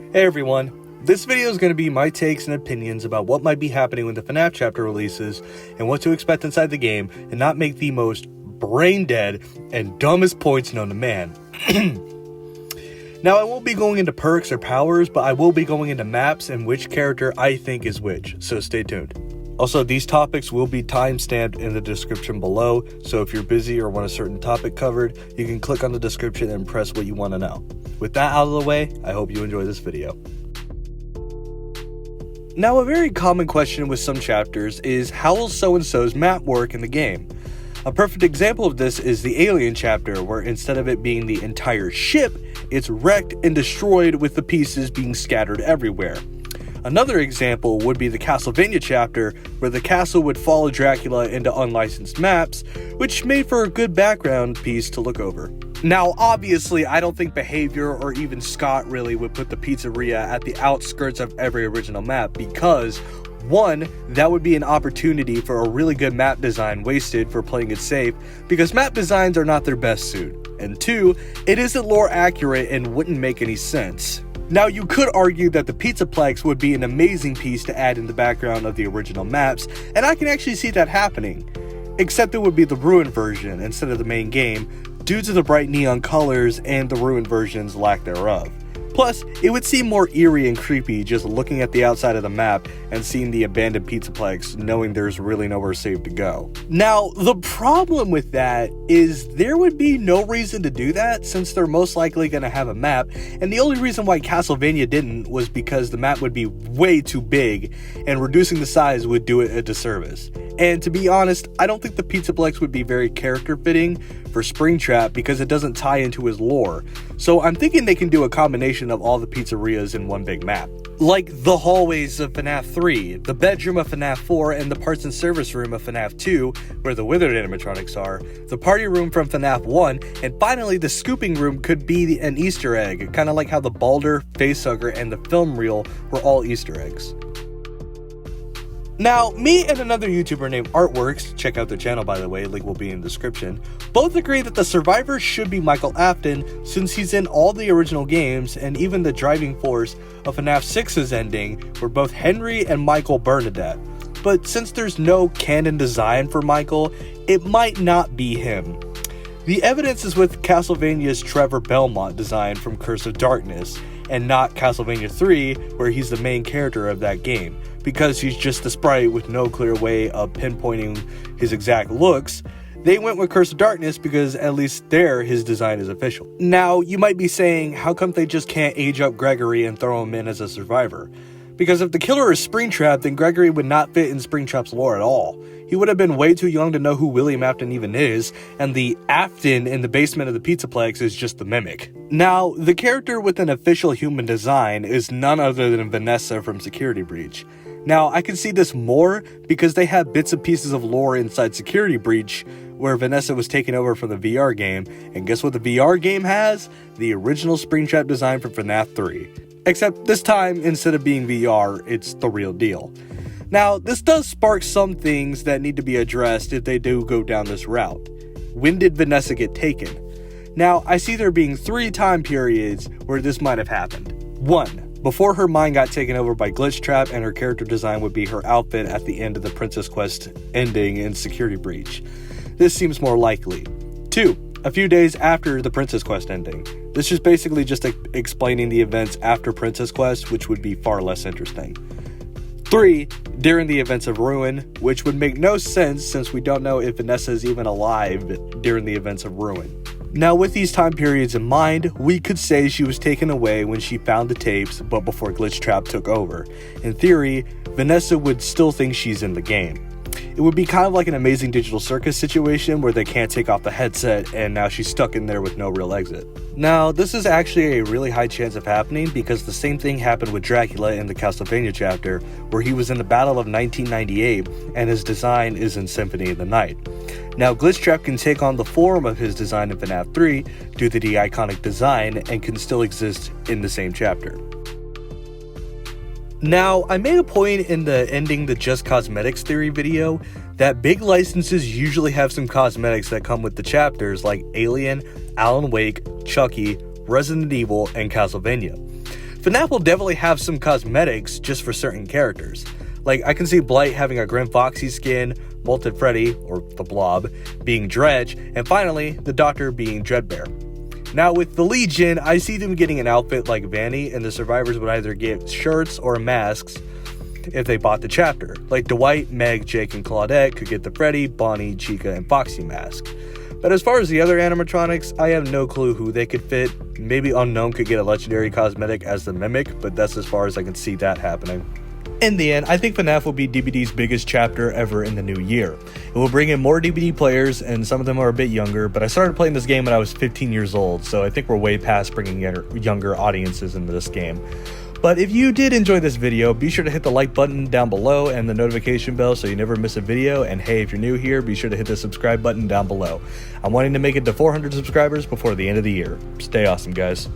Hey everyone, this video is going to be my takes and opinions about what might be happening when the FNAF chapter releases and what to expect inside the game and not make the most brain dead and dumbest points known to man. Now I won't be going into perks or powers, but I will be going into maps and which character I think is which, so stay tuned. Also, these topics will be time-stamped in the description below, so if you're busy or want a certain topic covered, you can click on the description and press what you want to know. With that out of the way, I hope you enjoy this video. Now, a very common question with some chapters is, how will so-and-so's map work in the game? A perfect example of this is the Alien chapter, where instead of it being the entire ship, it's wrecked and destroyed with the pieces being scattered everywhere. Another example would be the Castlevania chapter, where the castle would follow Dracula into unlicensed maps, which made for a good background piece to look over. Now, obviously, I don't think Behavior or even Scott really would put the pizzeria at the outskirts of every original map because, one, that would be an opportunity for a really good map design wasted for playing it safe because map designs are not their best suit, and two, it isn't lore accurate and wouldn't make any sense. Now, you could argue that the Pizzaplex would be an amazing piece to add in the background of the original maps, and I can actually see that happening. Except it would be the Ruined version instead of the main game, due to the bright neon colors and the Ruined version's lack thereof. Plus, it would seem more eerie and creepy just looking at the outside of the map and seeing the abandoned Pizzaplex, knowing there's really nowhere safe to go. Now, the problem with that is there would be no reason to do that since they're most likely going to have a map, and the only reason why Castlevania didn't was because the map would be way too big, and reducing the size would do it a disservice. And to be honest, I don't think the Pizzaplex would be very character fitting for Springtrap because it doesn't tie into his lore. So I'm thinking they can do a combination of all the pizzerias in one big map. Like the hallways of FNAF 3, the bedroom of FNAF 4, and the parts and service room of FNAF 2, where the withered animatronics are, the party room from FNAF 1, and finally the scooping room could be an Easter egg, kind of like how the Balder, Facehugger, and the film reel were all Easter eggs. Now, me and another YouTuber named Artworks, check out their channel by the way, link will be in the description, both agree that the survivor should be Michael Afton since he's in all the original games and even the driving force of FNAF 6's ending where both Henry and Michael burn to death. But since there's no canon design for Michael, it might not be him. The evidence is with Castlevania's Trevor Belmont design from Curse of Darkness, and not Castlevania 3, where he's the main character of that game, because he's just a sprite with no clear way of pinpointing his exact looks. They went with Curse of Darkness because at least there his design is official. Now, you might be saying, how come they just can't age up Gregory and throw him in as a survivor? Because if the killer is Springtrap, then Gregory would not fit in Springtrap's lore at all. He would have been way too young to know who William Afton even is, and the Afton in the basement of the Pizzaplex is just the mimic. Now, the character with an official human design is none other than Vanessa from Security Breach. Now, I can see this more because they have bits and pieces of lore inside Security Breach where Vanessa was taken over from the VR game, and guess what the VR game has? The original Springtrap design from FNAF 3. Except this time, instead of being VR, it's the real deal. Now, this does spark some things that need to be addressed if they do go down this route. When did Vanessa get taken? Now, I see there being 3 time periods where this might have happened. 1. Before her mind got taken over by Glitchtrap and her character design would be her outfit at the end of the Princess Quest ending in Security Breach. This seems more likely. 2. A few days after the Princess Quest ending. This is basically just explaining the events after Princess Quest, which would be far less interesting. 3. During the events of Ruin, which would make no sense since we don't know if Vanessa is even alive during the events of Ruin. Now, with these time periods in mind, we could say she was taken away when she found the tapes, but before Glitchtrap took over. In theory, Vanessa would still think she's in the game. It would be kind of like an Amazing Digital Circus situation where they can't take off the headset and now she's stuck in there with no real exit. Now, this is actually a really high chance of happening because the same thing happened with Dracula in the Castlevania chapter where he was in the Battle of 1998 and his design is in Symphony of the Night. Now, Glitchtrap can take on the form of his design in FNAF 3 due to the iconic design and can still exist in the same chapter. Now, I made a point in the Ending the Just Cosmetics Theory video that big licenses usually have some cosmetics that come with the chapters like Alien, Alan Wake, Chucky, Resident Evil, and Castlevania. FNAF will definitely have some cosmetics just for certain characters. Like, I can see Blight having a Grim Foxy skin, Molted Freddy, or the Blob, being Dredge, and finally, the Doctor being Dreadbear. Now, with the Legion, I see them getting an outfit like Vanny, and the survivors would either get shirts or masks if they bought the chapter. Like Dwight, Meg, Jake, and Claudette could get the Freddy, Bonnie, Chica, and Foxy mask. But as far as the other animatronics, I have no clue who they could fit. Maybe Unknown could get a legendary cosmetic as the Mimic, but that's as far as I can see that happening. In the end, I think FNAF will be DBD's biggest chapter ever in the new year. It will bring in more DBD players, and some of them are a bit younger, but I started playing this game when I was 15 years old, so I think we're way past bringing younger audiences into this game. But if you did enjoy this video, be sure to hit the like button down below and the notification bell so you never miss a video, and hey, if you're new here, be sure to hit the subscribe button down below. I'm wanting to make it to 400 subscribers before the end of the year. Stay awesome, guys.